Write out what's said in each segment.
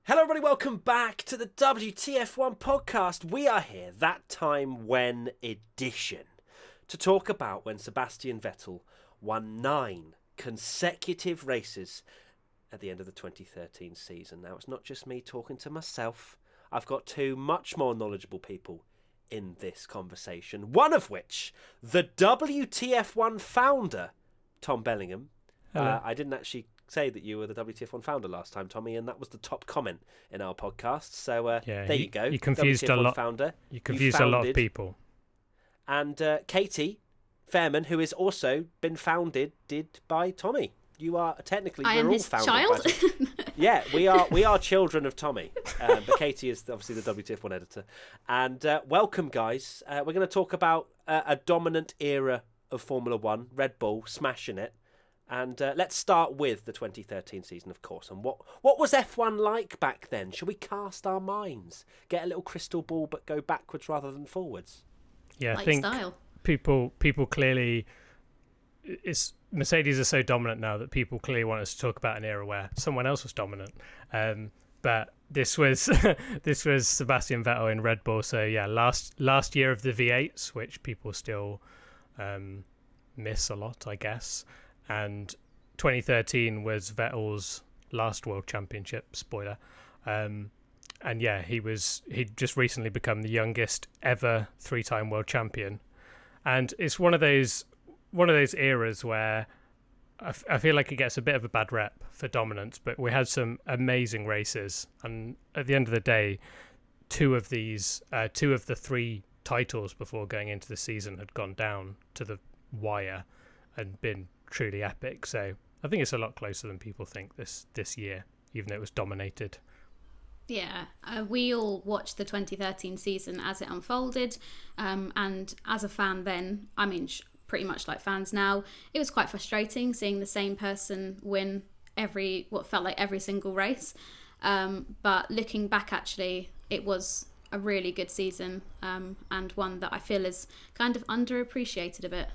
Hello everybody, welcome back to the WTF1 podcast. We are here, that time when edition, to talk about when Sebastian Vettel won 9 consecutive races at the end of the 2013 season. Now, it's not just me talking to myself. I've got 2 much more knowledgeable people in this conversation, one of which, the WTF1 founder, Tom Bellingham. I didn't actually say that you were the WTF1 founder last time, Tommy, and that was the top comment in our podcast. So there you go. You confused WTF1 a lot. Founder. You confused a lot of people. And Katy Fairman, who has also been founded by Tommy. You are technically we're all founded child. Yeah, we are children of Tommy. But Katy is obviously the WTF1 editor. And welcome, guys. We're going to talk about a dominant era of Formula One, Red Bull smashing it. And let's start with the 2013 season, of course. And what was F1 like back then? Shall we cast our minds? Get a little crystal ball, but go backwards rather than forwards? Yeah, like I think style. people clearly... Mercedes are so dominant now that people clearly want us to talk about an era where someone else was dominant. But this was this was Sebastian Vettel in Red Bull. So yeah, last year of the V8s, which people still miss a lot, I guess. And 2013 was Vettel's last World Championship, spoiler. And yeah, he'd just recently become the youngest ever 3-time world champion. And it's one of those eras where I feel like it gets a bit of a bad rep for dominance, but we had some amazing races. And at the end of the day, two of the 3 titles before going into the season had gone down to the wire and been truly epic. So I think it's a lot closer than people think this year, even though it was dominated. Yeah, we all watched the 2013 season as it unfolded, and as a fan then, I mean, pretty much like fans now, it was quite frustrating seeing the same person win what felt like every single race. But looking back, actually, it was a really good season, and one that I feel is kind of underappreciated a bit,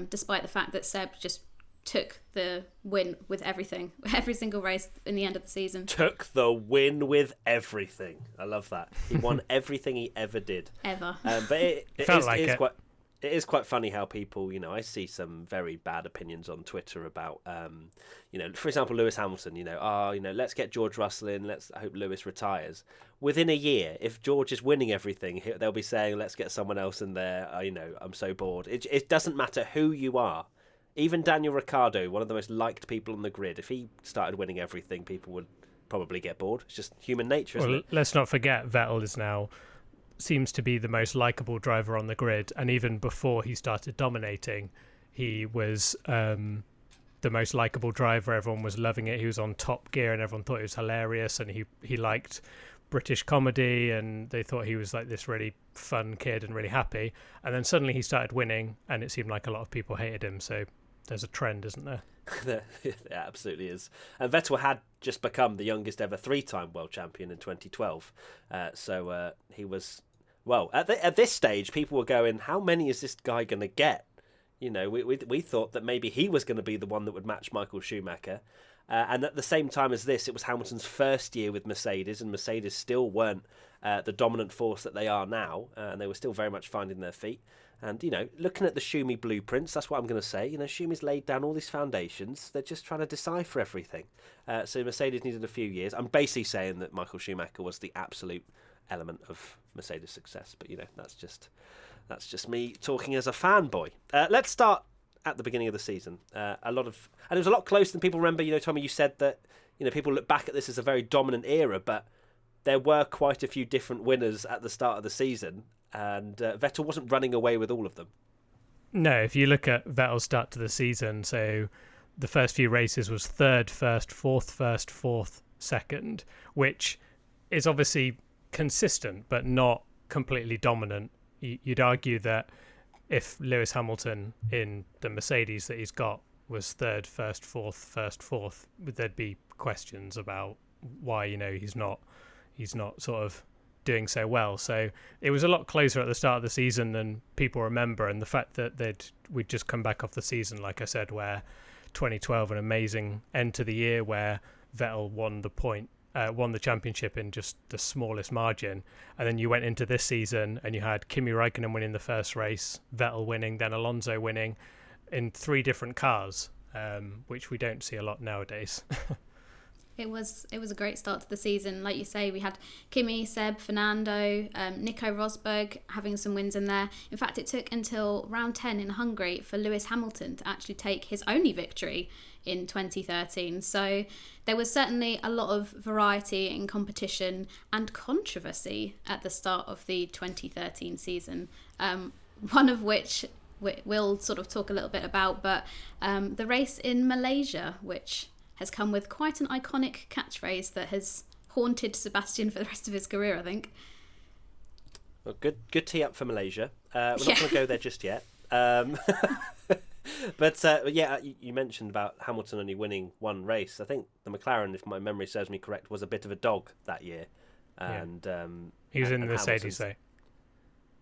despite the fact that Seb just took the win with everything, every single race in the end of the season. Took the win with everything. I love that. He won everything he ever did. Ever. But it is quite funny how people, I see some very bad opinions on Twitter about, for example, Lewis Hamilton, let's get George Russell in, let's hope Lewis retires. Within a year, if George is winning everything, they'll be saying, let's get someone else in there. I'm so bored. It doesn't matter who you are. Even Daniel Ricciardo, one of the most liked people on the grid, if he started winning everything, people would probably get bored. It's just human nature, isn't it? Let's not forget, Vettel seems to be the most likeable driver on the grid, and even before he started dominating, he was the most likeable driver. Everyone was loving it. He was on Top Gear, and everyone thought it was hilarious, and he liked British comedy, and they thought he was like this really fun kid and really happy. And then suddenly he started winning, and it seemed like a lot of people hated him. So there's a trend, isn't there? There absolutely is. And Vettel had just become the youngest ever 3-time world champion in 2012. So he was, well, at this stage, people were going, how many is this guy going to get? We thought that maybe he was going to be the one that would match Michael Schumacher. And at the same time as this, it was Hamilton's first year with Mercedes, and Mercedes still weren't the dominant force that they are now, and they were still very much finding their feet. And, looking at the Schumi blueprints, that's what I'm going to say. Schumi's laid down all these foundations. They're just trying to decipher everything. So Mercedes needed a few years. I'm basically saying that Michael Schumacher was the absolute element of Mercedes' success. But, that's just me talking as a fanboy. Let's start at the beginning of the season. And it was a lot closer than people remember. Tommy, you said that, people look back at this as a very dominant era, but there were quite a few different winners at the start of the season. And Vettel wasn't running away with all of them. No, if you look at Vettel's start to the season, so the first few races was 3rd, 1st, 4th, 1st, 4th, 2nd, which is obviously consistent but not completely dominant. You'd argue that if Lewis Hamilton in the Mercedes that he's got was 3rd, 1st, 4th, 1st, 4th, there'd be questions about why he's not sort of doing so well. So it was a lot closer at the start of the season than people remember, and the fact that we'd just come back off the season, like I said, where 2012, an amazing end to the year where Vettel won the point won the championship in just the smallest margin. And then you went into this season and you had Kimi Räikkönen winning the first race, Vettel winning, then Alonso winning in 3 different cars, which we don't see a lot nowadays. It was a great start to the season. Like you say, we had Kimi, Seb, Fernando, Nico Rosberg having some wins in there. In fact, it took until round 10 in Hungary for Lewis Hamilton to actually take his only victory in 2013. So there was certainly a lot of variety in competition and controversy at the start of the 2013 season, one of which we'll sort of talk a little bit about, but the race in Malaysia, which has come with quite an iconic catchphrase that has haunted Sebastian for the rest of his career, I think. Well, good tee up for Malaysia. We're not going to go there just yet. But yeah, you mentioned about Hamilton only winning 1 race. I think the McLaren, if my memory serves me correct, was a bit of a dog that year. And he was in the Mercedes, though.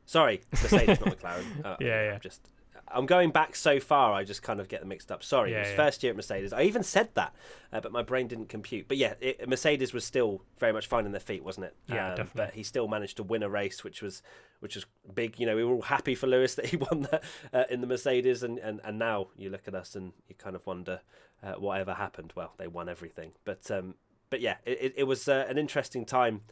Sorry, Mercedes, not McLaren. Yeah. I'm going back so far, I just kind of get them mixed up. Sorry, it was first year at Mercedes. I even said that, but my brain didn't compute. But yeah, Mercedes was still very much finding their feet, wasn't it? Yeah, definitely. But he still managed to win a race, which was big. You know, we were all happy for Lewis that he won that in the Mercedes, and now you look at us and you kind of wonder whatever happened. Well, they won everything, but yeah, it was an interesting time.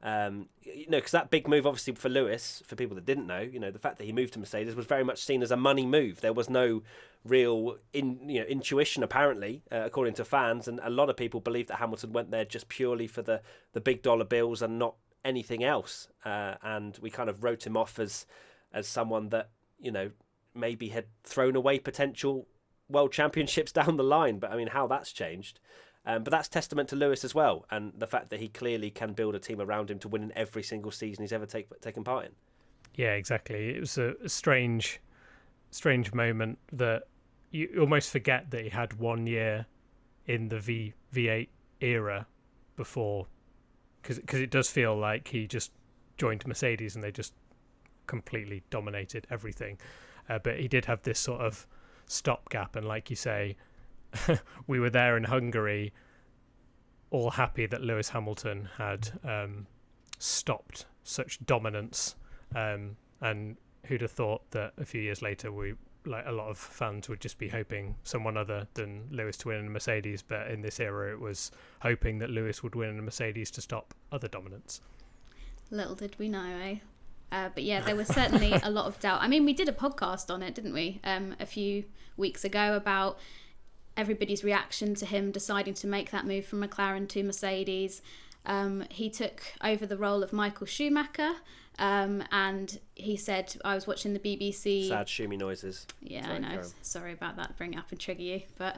Because that big move, obviously, for Lewis, for people that didn't know, the fact that he moved to Mercedes was very much seen as a money move. There was no real intuition, apparently, according to fans, and a lot of people believe that Hamilton went there just purely for the big dollar bills and not anything else. And we kind of wrote him off as someone that maybe had thrown away potential world championships down the line. But I mean, how that's changed. But that's testament to Lewis as well, and the fact that he clearly can build a team around him to win in every single season he's ever taken part in. Yeah, exactly. It was a strange moment that you almost forget that he had 1 year in the V8 era before, because it does feel like he just joined Mercedes and they just completely dominated everything. But he did have this sort of stopgap, and like you say, we were there in Hungary, all happy that Lewis Hamilton had stopped such dominance, and who'd have thought that a few years later a lot of fans would just be hoping someone other than Lewis to win in a Mercedes, but in this era it was hoping that Lewis would win in a Mercedes to stop other dominance. Little did we know, eh? But yeah, there was certainly a lot of doubt. I mean, we did a podcast on it, didn't we, a few weeks ago, about everybody's reaction to him deciding to make that move from McLaren to Mercedes. He took over the role of Michael Schumacher, and he said, I was watching the BBC. Sad Schumi noises. Yeah, sorry, I know. Sorry about that, bring it up and trigger you. But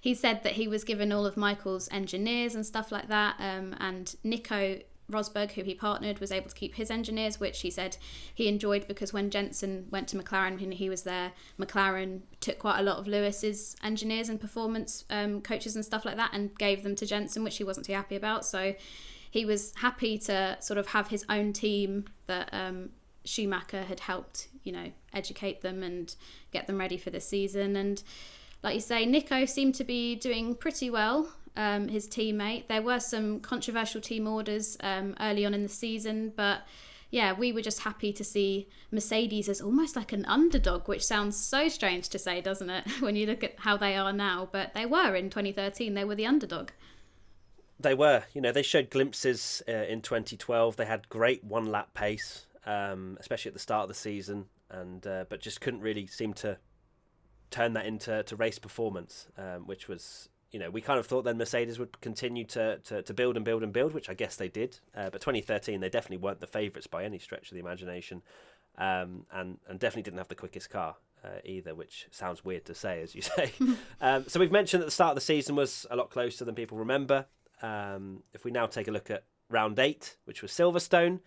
he said that he was given all of Michael's engineers and stuff like that, and Nico Rosberg, who he partnered, was able to keep his engineers, which he said he enjoyed, because when Jensen went to McLaren and he was there, McLaren took quite a lot of Lewis's engineers and performance coaches and stuff like that and gave them to Jensen, which he wasn't too happy about. So he was happy to sort of have his own team that Schumacher had helped, educate them and get them ready for the season. And like you say, Nico seemed to be doing pretty well. His teammate. There were some controversial team orders early on in the season, but yeah, we were just happy to see Mercedes as almost like an underdog, which sounds so strange to say, doesn't it, when you look at how they are now, but they were in 2013, they were the underdog. They were, they showed glimpses in 2012. They had great one-lap pace, especially at the start of the season, and but just couldn't really seem to turn that into race performance, which was... we kind of thought then Mercedes would continue to build and build and build, which I guess they did. But 2013, they definitely weren't the favourites by any stretch of the imagination, and definitely didn't have the quickest car either, which sounds weird to say, as you say. So we've mentioned that the start of the season was a lot closer than people remember. If we now take a look at round 8, which was Silverstone,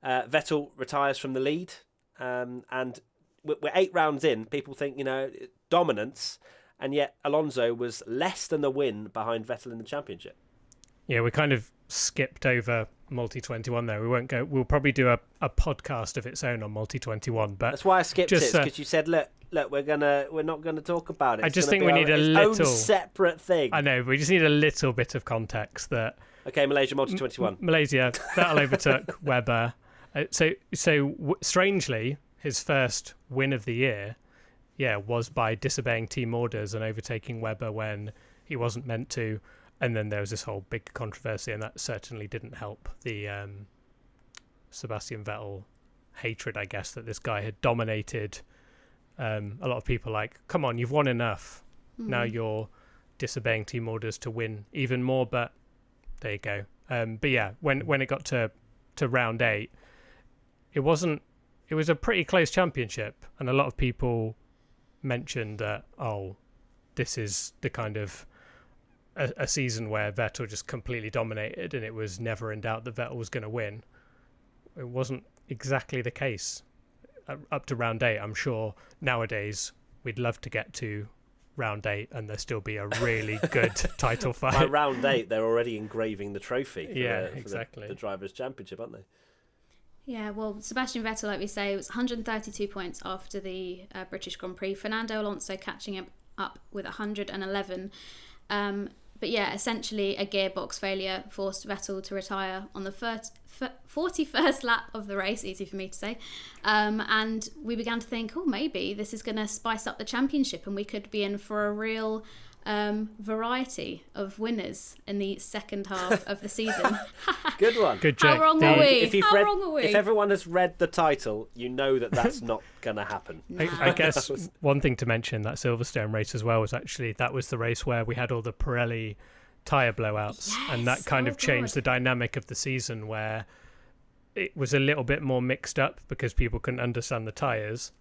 Vettel retires from the lead, and we're 8 rounds in. People think, dominance. And yet Alonso was less than the win behind Vettel in the championship. Yeah, we kind of skipped over Multi-21 there. We won't go. We'll probably do a podcast of its own on Multi-21. But that's why I skipped it, because you said, look, we're not gonna talk about it. I just think we need a little own separate thing. I know, we just need a little bit of context that Okay, Malaysia Multi 21. Malaysia, Vettel overtook Webber. Strangely, his first win of the year, was by disobeying team orders and overtaking Webber when he wasn't meant to. And then there was this whole big controversy, and that certainly didn't help the Sebastian Vettel hatred, I guess, that this guy had dominated. A lot of people like, come on, you've won enough. Now you're disobeying team orders to win even more, but there you go. But yeah, when it got to round 8, it was a pretty close championship, and a lot of people mentioned that, this is the kind of a season where Vettel just completely dominated and it was never in doubt that Vettel was going to win. It wasn't exactly the case up to round 8. I'm sure nowadays we'd love to get to round 8 and there still be a really good title fight. By round 8, they're already engraving the trophy exactly. the Drivers' Championship, aren't they? Yeah, well, Sebastian Vettel, like we say, was 132 points after the British Grand Prix. Fernando Alonso catching him up with 111. But yeah, essentially a gearbox failure forced Vettel to retire on the 41st lap of the race, easy for me to say. And we began to think, maybe this is going to spice up the championship and we could be in for a real variety of winners in the second half of the season. Good one. Good joke. How wrong are we? If everyone has read the title, you know that's not going to happen. I guess one thing to mention, that Silverstone race as well, was actually that was the race where we had all the Pirelli tyre blowouts, and that kind of changed the dynamic of the season, where it was a little bit more mixed up because people couldn't understand the tyres,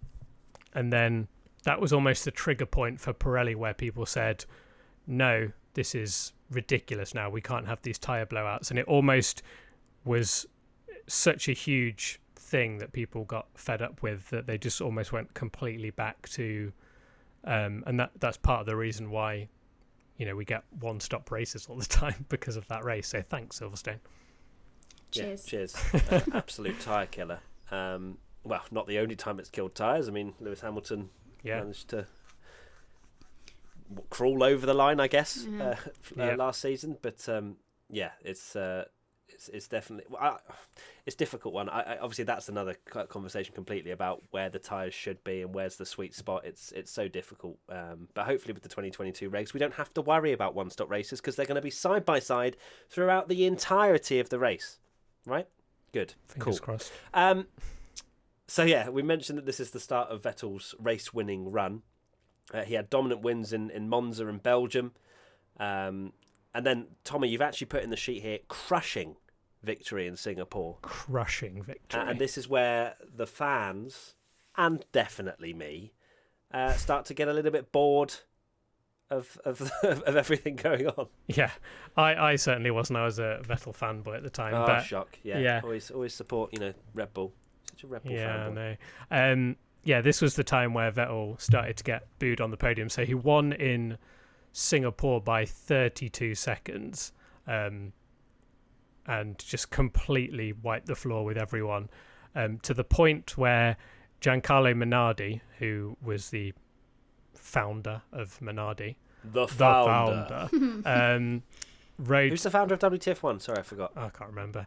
and then that was almost the trigger point for Pirelli, where people said, no, this is ridiculous now, we can't have these tyre blowouts. And it almost was such a huge thing that people got fed up with that they just almost went completely back to, and that's part of the reason why, we get one-stop races all the time because of that race. So thanks, Silverstone. Cheers. Yeah, cheers. Absolute tyre killer. Well, not the only time it's killed tyres. I mean, Lewis Hamilton managed to crawl over the line, I guess, last season. But it's definitely it's a difficult one. I obviously that's another conversation completely about where the tyres should be and where's the sweet spot. It's so difficult. But hopefully with the 2022 regs, we don't have to worry about one-stop races because they're going to be side by side throughout the entirety of the race. Right? Good. Fingers crossed. So yeah, we mentioned that this is the start of Vettel's race-winning run. He had dominant wins in Monza and Belgium. And then, Tommy, you've actually put in the sheet here, crushing victory in Singapore. Crushing victory. And this is where the fans, and definitely me, start to get a little bit bored of everything going on. Yeah, I certainly wasn't. I was a Vettel fanboy at the time. But shock. Yeah. Always support, Red Bull. Such a Red Bull fanboy. Yeah, no. This was the time where Vettel started to get booed on the podium. So he won in Singapore by 32 seconds and just completely wiped the floor with everyone, to the point where Giancarlo Minardi, who was the founder of Minardi, the founder. Wrote... Who's the founder of WTF1? Sorry, I forgot. I can't remember.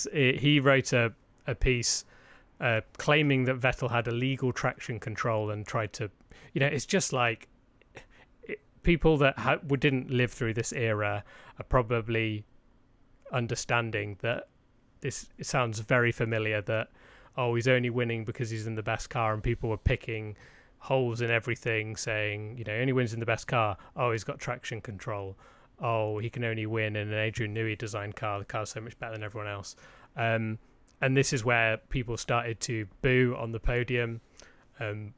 He wrote a piece claiming that Vettel had illegal traction control and tried to, it's just like people that didn't live through this era are probably understanding that it sounds very familiar, that he's only winning because he's in the best car, and people were picking holes in everything, saying, only wins in the best car. He's got traction control. He can only win in an Adrian Newey designed car. The car's so much better than everyone else. And this is where people started to boo on the podium.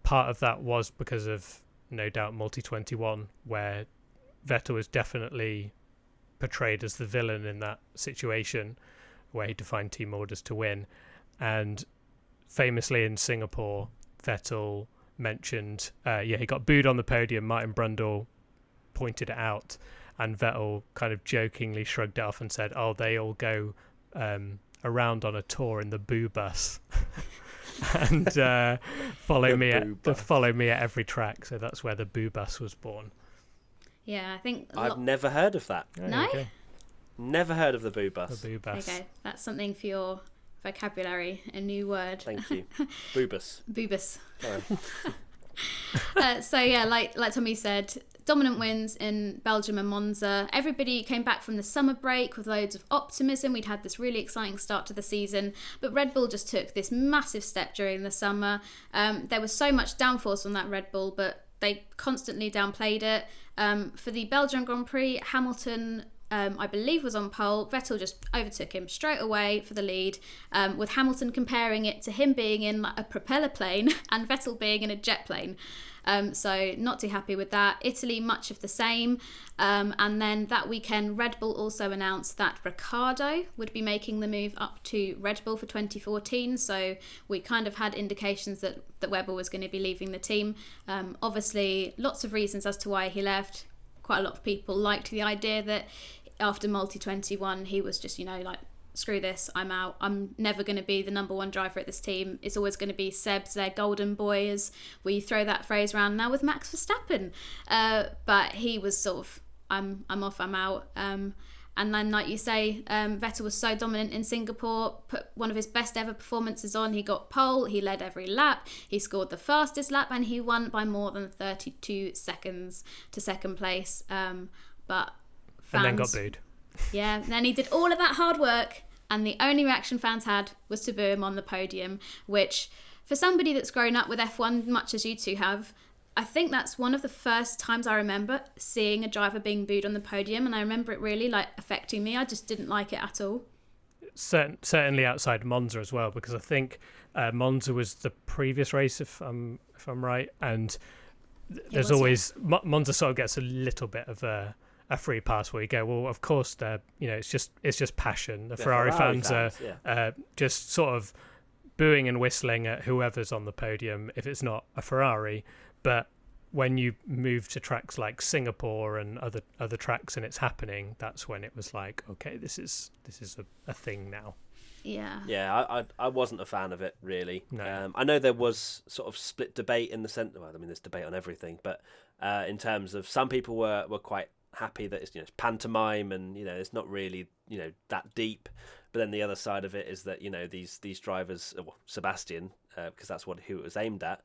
Part of that was because of, no doubt, Multi-21, where Vettel was definitely portrayed as the villain in that situation, where he defied team orders to win. And famously in Singapore, Vettel mentioned, he got booed on the podium. Martin Brundle pointed it out, and Vettel kind of jokingly shrugged it off and said, they all go around on a tour in the boo bus and follow me at every track. So that's where the boo bus was born. Yeah, I think I've never heard of that. Oh, No? okay. Never heard of the boo bus. The boo there you bus. go. That's something for your vocabulary, a new word. Thank you. Boobus. Boobus. Sorry. So yeah, like Tommy said, dominant wins in Belgium and Monza. Everybody came back from the summer break with loads of optimism. We'd had this really exciting start to the season, but Red Bull just took this massive step during the summer. There was so much downforce on that Red Bull, but they constantly downplayed it. For the Belgian Grand Prix, Hamilton, I believe, was on pole. Vettel just overtook him straight away for the lead, with Hamilton comparing it to him being in a propeller plane and Vettel being in a jet plane. So not too happy with that. Italy, much of the same. And then that weekend, Red Bull also announced that Ricciardo would be making the move up to Red Bull for 2014. So we kind of had indications that Webber was going to be leaving the team. Obviously, lots of reasons as to why he left. Quite a lot of people liked the idea that after Multi-21, he was just, like, screw this, I'm out. I'm never going to be the number one driver at this team. It's always going to be Seb's, their golden boy, as we throw that phrase around now with Max Verstappen. But he was sort of, I'm off, I'm out. And then, like you say, Vettel was so dominant in Singapore, put one of his best ever performances on. He got pole, he led every lap, he scored the fastest lap, and he won by more than 32 seconds to second place. But fans, And then got booed. Yeah, then he did all of that hard work, and the only reaction fans had was to boo him on the podium, which, for somebody that's grown up with F1 much as you two have, I think that's one of the first times I remember seeing a driver being booed on the podium, and I remember it really affecting me. I just didn't like it at all. Certainly outside Monza as well, because I think Monza was the previous race, if I'm right, and there's always Monza sort of gets a little bit of a free pass where you go, well, of course they're, it's just passion. The Ferrari fans are just sort of booing and whistling at whoever's on the podium if it's not a Ferrari. But when you move to tracks like Singapore and other tracks and it's happening, that's when it was like, okay, this is a thing now. Yeah, I wasn't a fan of it, really. No. I know there was sort of split debate in the sense, well, I mean, there's debate on everything, but in terms of some people were quite happy that it's pantomime and it's not really that deep, but then the other side of it is that these drivers, Sebastian, because that's who it was aimed at,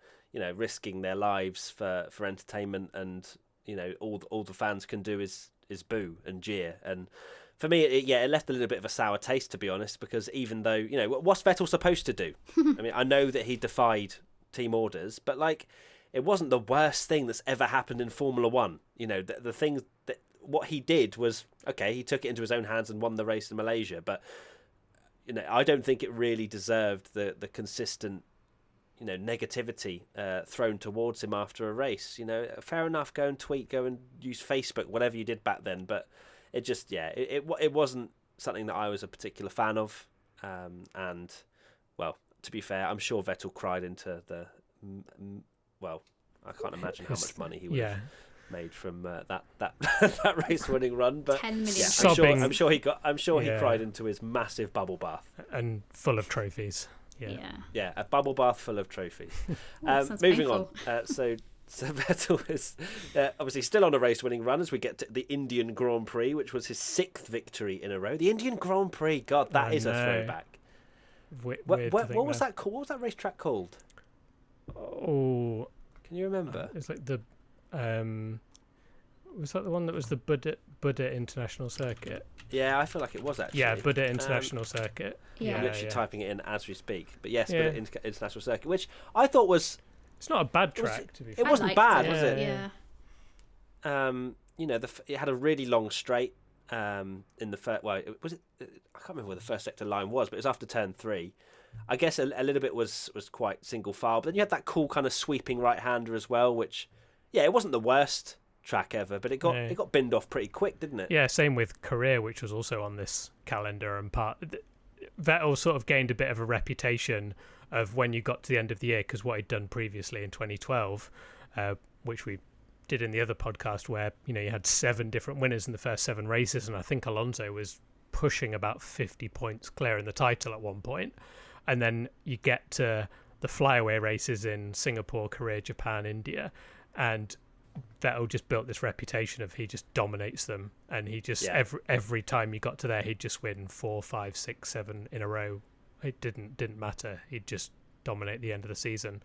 risking their lives for entertainment, and all the fans can do is boo and jeer. And for me, it left a little bit of a sour taste, to be honest, because even though what's Vettel supposed to do? I mean, I know that he defied team orders, but it wasn't the worst thing that's ever happened in Formula One. The thing that what he did was, okay, he took it into his own hands and won the race in Malaysia, but I don't think it really deserved the consistent negativity thrown towards him after a race. Fair enough, go and tweet, go and use Facebook, whatever you did back then, but it just it wasn't something that I was a particular fan of. And well, to be fair, I'm sure Vettel cried into the I can't imagine how much money he would have made from that race-winning run. But 10 million. Sobbing. I'm sure he cried into his massive bubble bath and full of trophies. Yeah, a bubble bath full of trophies. Sounds Moving painful. on. So Vettel is obviously still on a race-winning run as we get to the Indian Grand Prix, which was his 6th victory in a row. The Indian Grand Prix, God, that is a throwback. What was that called? What was that racetrack called? Oh, can you remember? It's like the was that the one that was the Buddha International Circuit? Yeah, I feel like it was actually. Yeah, Buddha International Circuit. Yeah. I'm literally typing it in as we speak. But yes, Buddha International Circuit, which I thought was... It's not a bad track, to be fair. It wasn't bad, was it? Yeah. It had a really long straight in the first... Well, I can't remember where the first sector line was, but it was after turn 3. I guess a little bit was quite single file, but then you had that cool kind of sweeping right-hander as well, which, it wasn't the worst track ever, but it got binned off pretty quick, didn't it? Yeah, same with Korea, which was also on this calendar, and Vettel sort of gained a bit of a reputation of when you got to the end of the year, because what he'd done previously in 2012, which we did in the other podcast, where you had 7 different winners in the first 7 races, and I think Alonso was pushing about 50 points clear in the title at one point. And then you get to the flyaway races in Singapore, Korea, Japan, India, and Vettel just built this reputation of he just dominates them, and he just every time you got to there, he'd just win 4, 5, 6, 7 in a row. It didn't matter. He'd just dominate the end of the season.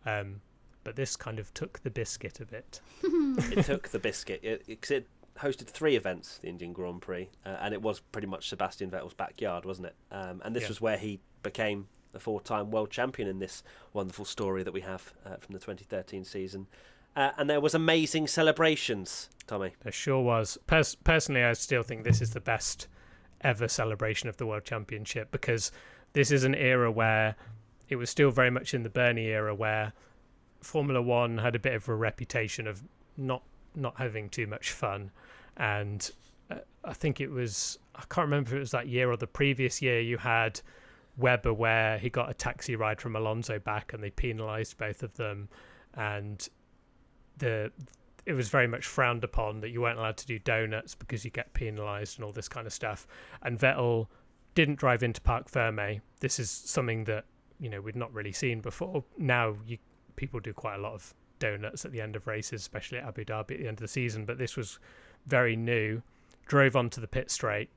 But this kind of took the biscuit a bit. It took the biscuit. It hosted 3 events, the Indian Grand Prix, and it was pretty much Sebastian Vettel's backyard, wasn't it? And this was where he became the 4-time world champion in this wonderful story that we have from the 2013 season. And there was amazing celebrations, Tommy. There sure was. Personally, I still think this is the best ever celebration of the World Championship, because this is an era where it was still very much in the Bernie era, where Formula One had a bit of a reputation of not having too much fun. And I think it was, I can't remember if it was that year or the previous year, you had Webber where he got a taxi ride from Alonso back and they penalised both of them. And it was very much frowned upon that you weren't allowed to do donuts because you get penalised and all this kind of stuff. And Vettel didn't drive into Parc Ferme. This is something that, we'd not really seen before. Now people do quite a lot of donuts at the end of races, especially at Abu Dhabi at the end of the season, but this was very new. Drove onto the pit straight,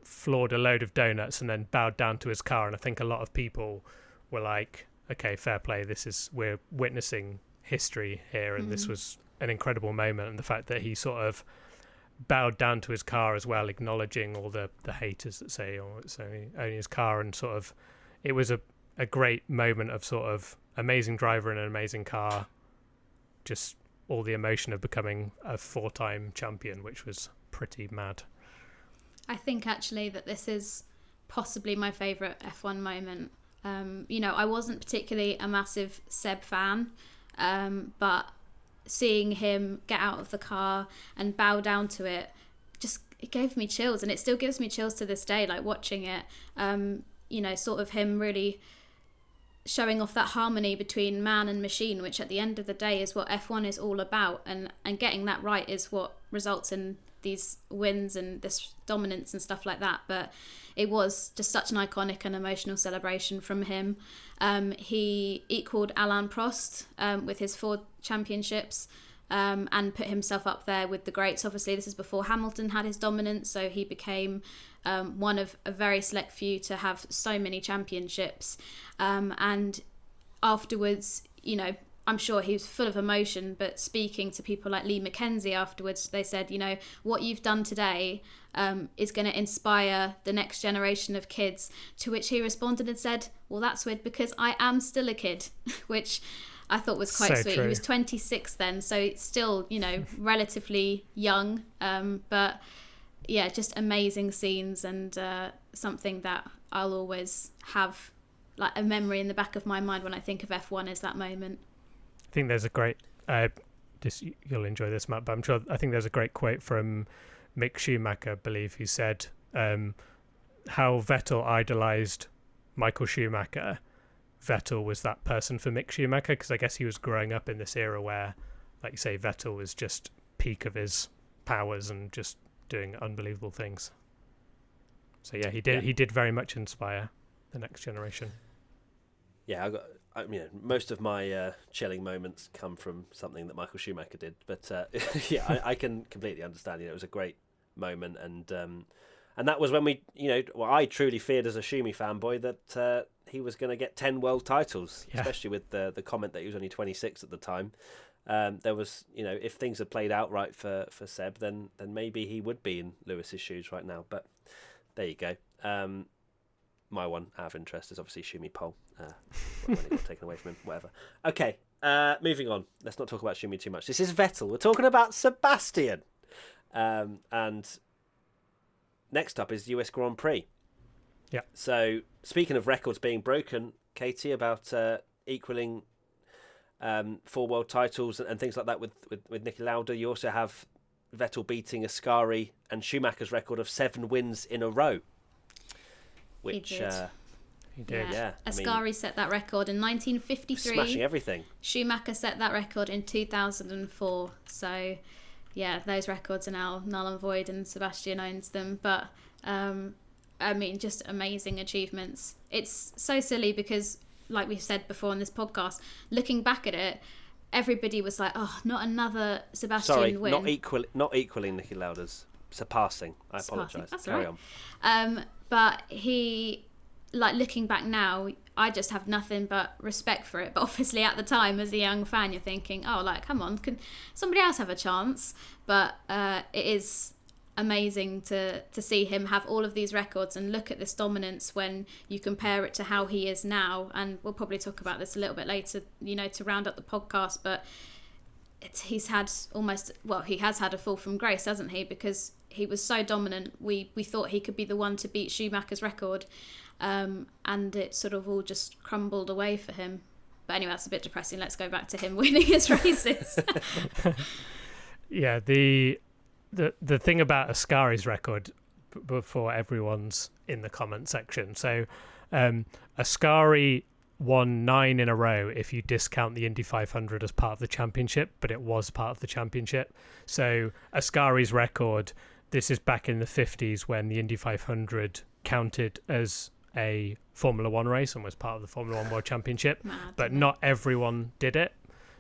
floored a load of donuts, and then bowed down to his car. And I think a lot of people were like, okay, fair play, we're witnessing history here, and this was an incredible moment. And the fact that he sort of bowed down to his car as well, acknowledging all the haters that say, oh, it's only his car, and sort of it was a great moment of sort of amazing driver in an amazing car, just all the emotion of becoming a 4-time champion, which was pretty mad. I think actually that this is possibly my favourite F1 moment. I wasn't particularly a massive Seb fan, but seeing him get out of the car and bow down to it, it gave me chills, and it still gives me chills to this day, like watching it. Sort of him really showing off that harmony between man and machine, which at the end of the day is what F1 is all about, and getting that right is what results in these wins and this dominance and stuff like that. But it was just such an iconic and emotional celebration from him. He equaled Alain Prost with his 4 championships, and put himself up there with the greats. Obviously, this is before Hamilton had his dominance, so he became one of a very select few to have so many championships. And afterwards, I'm sure he was full of emotion, but speaking to people like Lee Mackenzie afterwards, they said, what you've done today is going to inspire the next generation of kids. To which he responded and said, well, that's weird because I am still a kid, which I thought was quite sweet. True. He was 26 then, so still, relatively young. But yeah, just amazing scenes, and something that I'll always have like a memory in the back of my mind when I think of F1 is that moment. I think there's a great, you'll enjoy this, Matt, but I think there's a great quote from Mick Schumacher, I believe, who said how Vettel idolised Michael Schumacher. Vettel was that person for Mick Schumacher, because I guess he was growing up in this era where, like you say, Vettel was just peak of his powers and just doing unbelievable things. So yeah, he did very much inspire the next generation. Yeah, most of my chilling moments come from something that Michael Schumacher did, but I can completely understand. It was a great moment, and that was when I truly feared as a Schumi fanboy that he was going to get 10 world titles, especially with the comment that he was only 26 at the time. There was, if things had played out right for Seb, then maybe he would be in Lewis's shoes right now. But there you go. My one out of interest is obviously Schumi Pole when he got taken away from him. Whatever. Okay, moving on. Let's not talk about Schumi too much. This is Vettel. We're talking about Sebastian. And next up is US Grand Prix. Yeah. So speaking of records being broken, Katy, about equaling 4 world titles and things like that with Niki Lauda, you also have Vettel beating Ascari and Schumacher's record of 7 wins in a row. Which he did. Yeah. Ascari set that record in 1953. Smashing everything. Schumacher set that record in 2004. So yeah, those records are now null and void, and Sebastian owns them. But just amazing achievements. It's so silly because, like we've said before on this podcast, looking back at it, everybody was like, oh, not another Sebastian win. Not equaling Niki Lauda's, surpassing. I apologise. That's Carry right. on. But he, like, looking back now, I just have nothing but respect for it. But obviously at the time, as a young fan, you're thinking, oh, like, come on, can somebody else have a chance? But it is amazing to see him have all of these records and look at this dominance when you compare it to how he is now. And we'll probably talk about this a little bit later, you know, to round up the podcast. But he has had a fall from grace, hasn't he? Because he was so dominant. We thought he could be the one to beat Schumacher's record. And it sort of all just crumbled away for him. But anyway, that's a bit depressing. Let's go back to him winning his races. Yeah, the thing about Ascari's record, before everyone's in the comment section. So Ascari won 9 in a row if you discount the Indy 500 as part of the championship, but it was part of the championship. So Ascari's record, this is back in the 50s when the Indy 500 counted as a Formula One race and was part of the Formula One World Championship, but not everyone did it.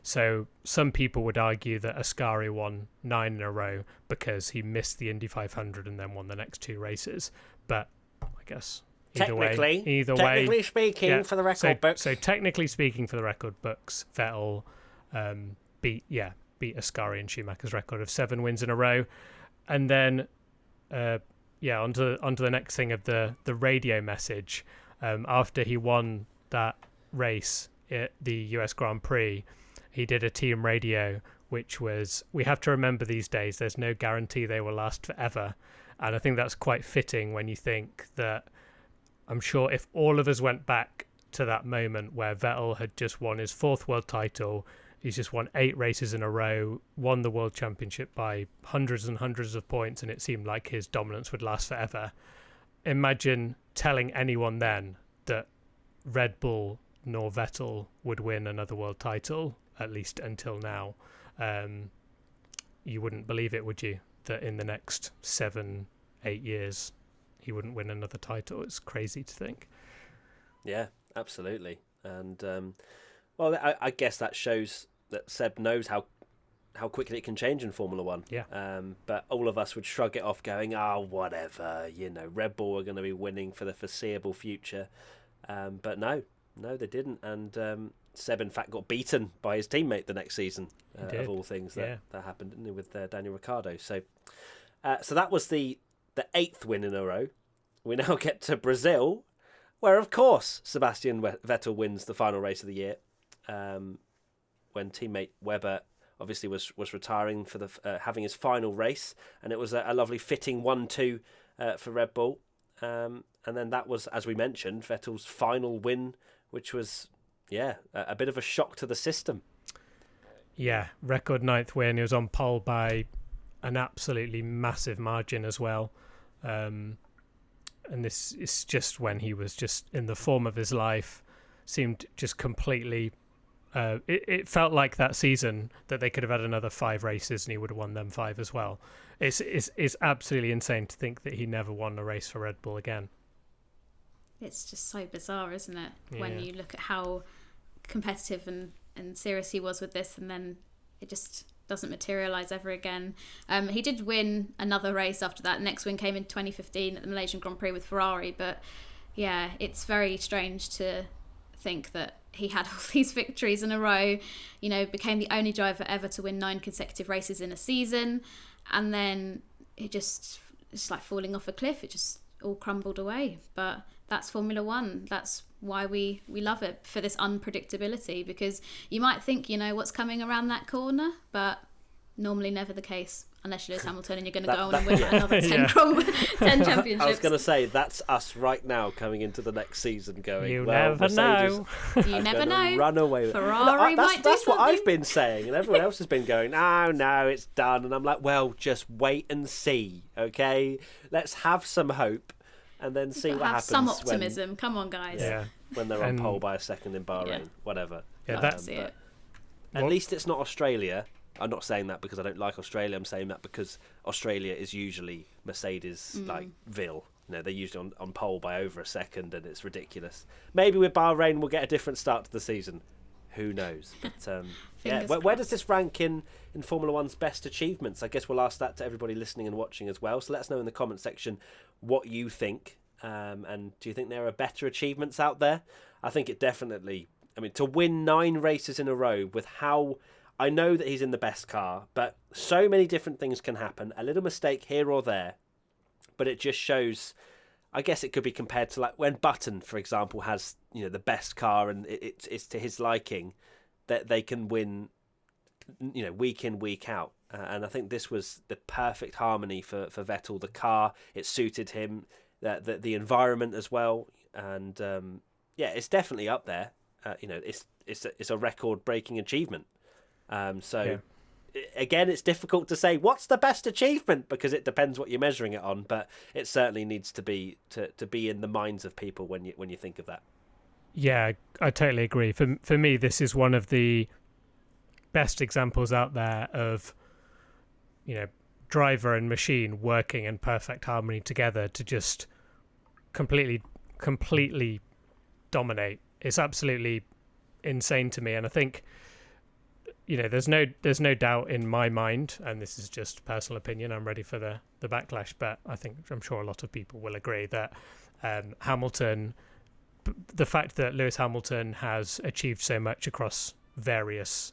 So some people would argue that Ascari won 9 in a row because he missed the Indy 500 and then won the next 2 races. But I guess technically speaking, for the record books. So technically speaking, for the record books, Vettel beat Ascari and Schumacher's record of 7 wins in a row. And then onto the next thing of the radio message. After he won that race at the US Grand Prix, he did a team radio, which was, we have to remember these days, there's no guarantee they will last forever. And I think that's quite fitting when you think that, I'm sure if all of us went back to that moment where Vettel had just won his 4th world title, he's just won 8 races in a row, won the world championship by hundreds and hundreds of points, and it seemed like his dominance would last forever. Imagine telling anyone then that Red Bull nor Vettel would win another world title, at least until now. You wouldn't believe it, would you? That in the next 7-8 years he wouldn't win another title. It's crazy to think. Yeah, absolutely. And I guess that shows that Seb knows how quickly it can change in Formula One. Yeah. But all of us would shrug it off going, whatever, Red Bull are going to be winning for the foreseeable future. But no, they didn't. And Seb, in fact, got beaten by his teammate the next season, of all things that happened, didn't he, with Daniel Ricciardo. So that was the 8th win in a row. We now get to Brazil, where, of course, Sebastian Vettel wins the final race of the year, when teammate Webber obviously was retiring for the having his final race, and it was a lovely fitting 1-2 for Red Bull. And then that was, as we mentioned, Vettel's final win, which was, a bit of a shock to the system. Yeah, record 9th win. He was on pole by an absolutely massive margin as well. And this is just when he was just in the form of his life, seemed just completely... It felt like that season that they could have had another 5 races and he would have won them 5 as well. It's absolutely insane to think that he never won a race for Red Bull again. It's just so bizarre, isn't it? Yeah. When you look at how competitive and serious he was with this, and then it just doesn't materialise ever again. He did win another race after that. Next win came in 2015 at the Malaysian Grand Prix with Ferrari. But yeah, it's very strange to think that he had all these victories in a row, became the only driver ever to win 9 consecutive races in a season, and then it's like falling off a cliff. It just all crumbled away. But that's Formula One. That's why we love it, for this unpredictability, because you might think what's coming around that corner, but normally never the case. Unless you're Lewis Hamilton and you're going to go on and win another 10 championships. I was going to say, that's us right now coming into the next season going, you never know. You never know. Run away. Ferrari might do That's what something. I've been saying, and everyone else has been going, no, it's done. And I'm like, well, just wait and see, okay? Let's have some hope and then see what happens. Some optimism. Come on, guys. Yeah. When they're on pole by a second in Bahrain, whatever. Yeah, that's it. At least it's not Australia. I'm not saying that because I don't like Australia. I'm saying that because Australia is usually Mercedes like Ville. They're usually on pole by over a second, and it's ridiculous. Maybe with Bahrain we'll get a different start to the season. Who knows? But Fingers where does crossed. this rank in Formula One's best achievements? I guess we'll ask that to everybody listening and watching as well. So let us know in the comment section what you think. And do you think there are better achievements out there? I think it definitely... I mean, to win 9 races in a row with how... I know that he's in the best car, but so many different things can happen. A little mistake here or there. But it just shows... I guess it could be compared to like when Button, for example, has the best car and it's to his liking, that they can win, week in, week out. And I think this was the perfect harmony for Vettel. The car, it suited him, the environment as well, and it's definitely up there. It's a record-breaking achievement. Again, it's difficult to say what's the best achievement because it depends what you're measuring it on, but it certainly needs to be in the minds of people when you think of that. Yeah, I totally agree. For me, this is one of the best examples out there of driver and machine working in perfect harmony together to just completely dominate. It's absolutely insane to me, and I think there's no doubt in my mind, and this is just personal opinion, I'm ready for the backlash, but I'm sure a lot of people will agree that Hamilton, the fact that Lewis Hamilton has achieved so much across various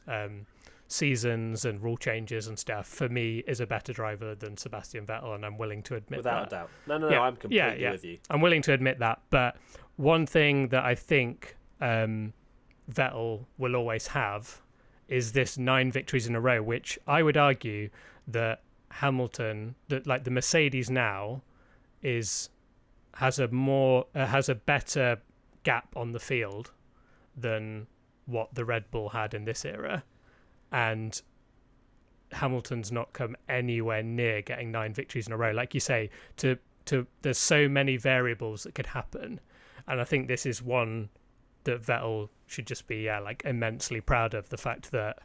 seasons and rule changes and stuff, for me is a better driver than Sebastian Vettel, and I'm willing to admit without that. a doubt. No, I'm completely with you. I'm willing to admit that, but one thing that I think Vettel will always have is this 9 victories in a row, which I would argue that Hamilton, the Mercedes now, has a better gap on the field than what the Red Bull had in this era, and Hamilton's not come anywhere near getting 9 victories in a row. Like you say, there's so many variables that could happen, and I think this is one that Vettel should just be immensely proud of, the fact that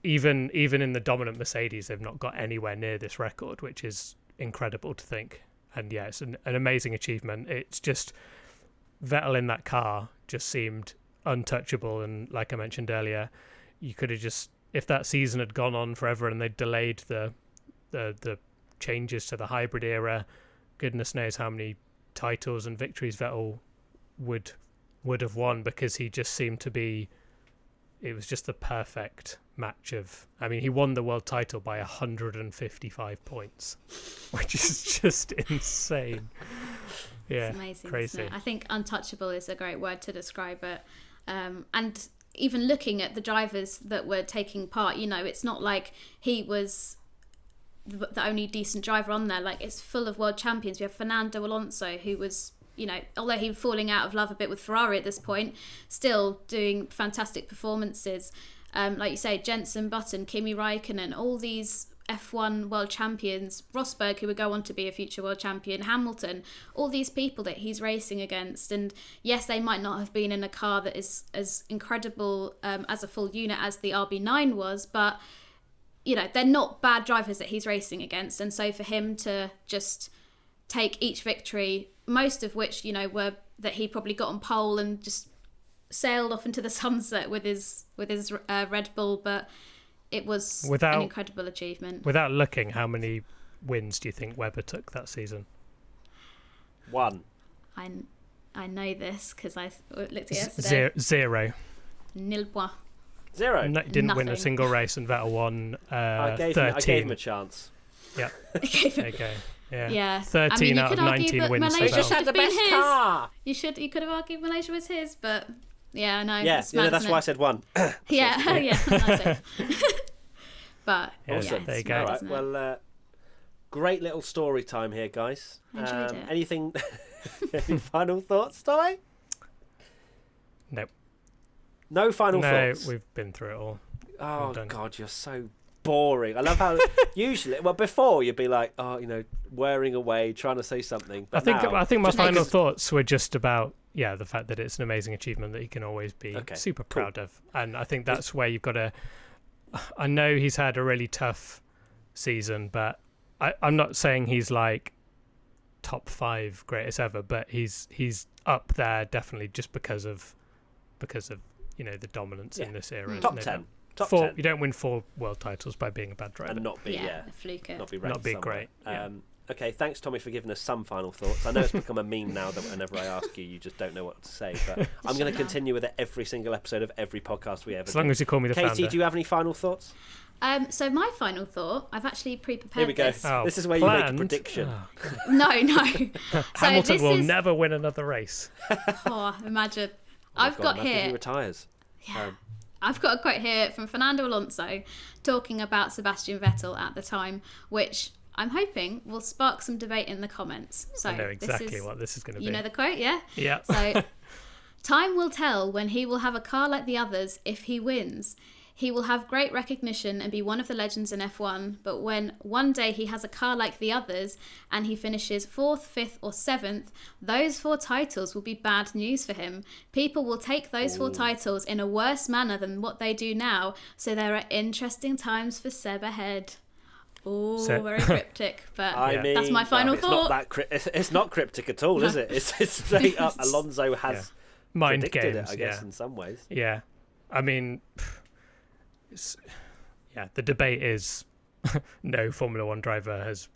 even in the dominant Mercedes they've not got anywhere near this record, which is incredible to think. And it's an amazing achievement. It's just Vettel in that car just seemed untouchable, and like I mentioned earlier, you could have just, if that season had gone on forever and they delayed the changes to the hybrid era, goodness knows how many titles and victories Vettel would have won, because he just seemed to be, it was just the perfect match of, he won the world title by 155 points, which is just insane. Yeah, it's amazing, crazy. isn't it? I think untouchable is a great word to describe it. And even looking at the drivers that were taking part, it's not like he was the only decent driver on there. Like, it's full of world champions. We have Fernando Alonso, who was, although he was falling out of love a bit with Ferrari at this point, still doing fantastic performances. Like you say, Jenson Button, Kimi Raikkonen, all these F1 world champions, Rosberg, who would go on to be a future world champion, Hamilton, all these people that he's racing against. And yes, they might not have been in a car that is as incredible as a full unit as the RB9 was, but, they're not bad drivers that he's racing against. And so for him to just take each victory, most of which, were that he probably got on pole and just sailed off into the sunset with his Red Bull, but it was an incredible achievement. Without looking, how many wins do you think Webber took that season? 1. I know this because I looked at it yesterday. 0. Nil point. 0. No, didn't Nothing. win a single race, and Vettel won 13. I gave him a chance. Yeah. Okay. Yeah. 13 out of 19 wins. Malaysia He just had the best car. You could have argued Malaysia was his, but yeah, I know. Yeah, it's mad, that's why I said 1. Yeah, yeah. Nice. But Awesome. There you go. All right. Well, great little story time here, guys. I enjoyed it. Anything? Any final thoughts, Tommy? Nope. No final thoughts. No, we've been through it all. Oh God, you're so boring. I love how usually, before you'd be like, whirring away, trying to say something. But I think my final thoughts were just about the fact that it's an amazing achievement that he can always be super proud of, and I think that's where you've got to. I know he's had a really tough season, but I'm not saying he's like top 5 greatest ever, but he's up there definitely just because of the dominance in this era. Top 10. Top 4, 10. You don't win 4 world titles by being a bad driver. And not be, a fluker. not be ranked Not be somewhere. great. Yeah. Okay, thanks, Tommy, for giving us some final thoughts. I know it's become a meme now that whenever I ask you, you just don't know what to say. But I'm going to continue with it every single episode of every podcast we ever do. As long as you call me the Katy, founder. do you have any final thoughts? So my final thought, I've actually pre-prepared Here we go. this. This is where you make a prediction. No. Hamilton will never win another race. Imagine. Imagine got if here. he retires. Yeah. I've got a quote here from Fernando Alonso talking about Sebastian Vettel at the time, which I'm hoping will spark some debate in the comments. So I know exactly what this is going to be. You know the quote, yeah? Yeah. So, time will tell when he will have a car like the others if he wins. He will have great recognition and be one of the legends in F1, but when one day he has a car like the others and he finishes 4th, 5th or 7th, those 4 titles will be bad news for him. People will take those 4 titles in a worse manner than what they do now, so there are interesting times for Seb ahead. Very cryptic, but that's my final thought. It's not cryptic at all, is it? It's straight up. Alonso has mind predicted games, it, I guess, in some ways. Yeah. I mean, the debate is no Formula 1 driver has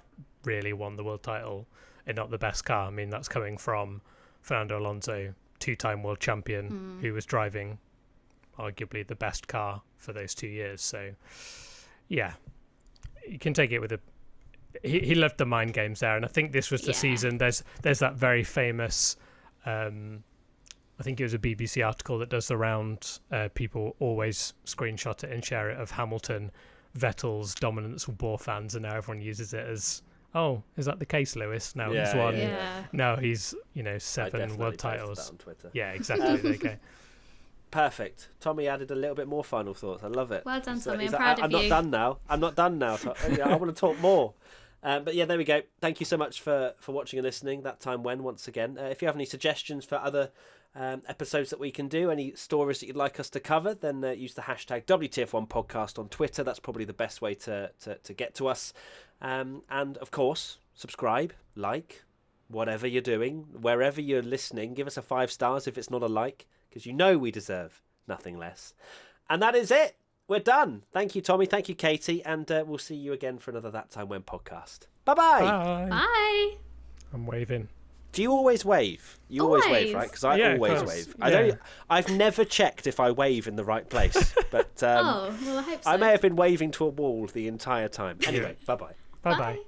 really won the world title in not the best car. I mean, that's coming from Fernando Alonso, 2-time world champion, who was driving arguably the best car for those 2 years. So, yeah. You can take it with a. He loved the mind games there, and I think this was the season. There's that very famous. I think it was a BBC article that does the round. People always screenshot it and share it of Hamilton, Vettel's dominance with Bohr fans, and now everyone uses it as, oh, is that the case, Lewis? Now he's won. Yeah. Now he's 7 world titles. That on Twitter. Yeah, exactly. There you go. Perfect. Tommy added a little bit more final thoughts. I love it. Well done, Tommy. I'm proud of you. I'm not done now. I want to talk more. But yeah, there we go. Thank you so much for watching and listening. That time when, once again. If you have any suggestions for other episodes that we can do, any stories that you'd like us to cover, then use the hashtag WTF1podcast on Twitter. That's probably the best way to get to us. And of course, subscribe, like, whatever you're doing, wherever you're listening. Give us a 5 stars if it's not a like, because we deserve nothing less. And that is it. We're done. Thank you, Tommy. Thank you, Katy. And we'll see you again for another That Time When podcast. Bye-bye. Bye. Bye. I'm waving. Do you always wave? You always wave, right? Because I always wave. I've never checked if I wave in the right place. But I hope so. I may have been waving to a wall the entire time. Anyway, bye-bye. Bye-bye.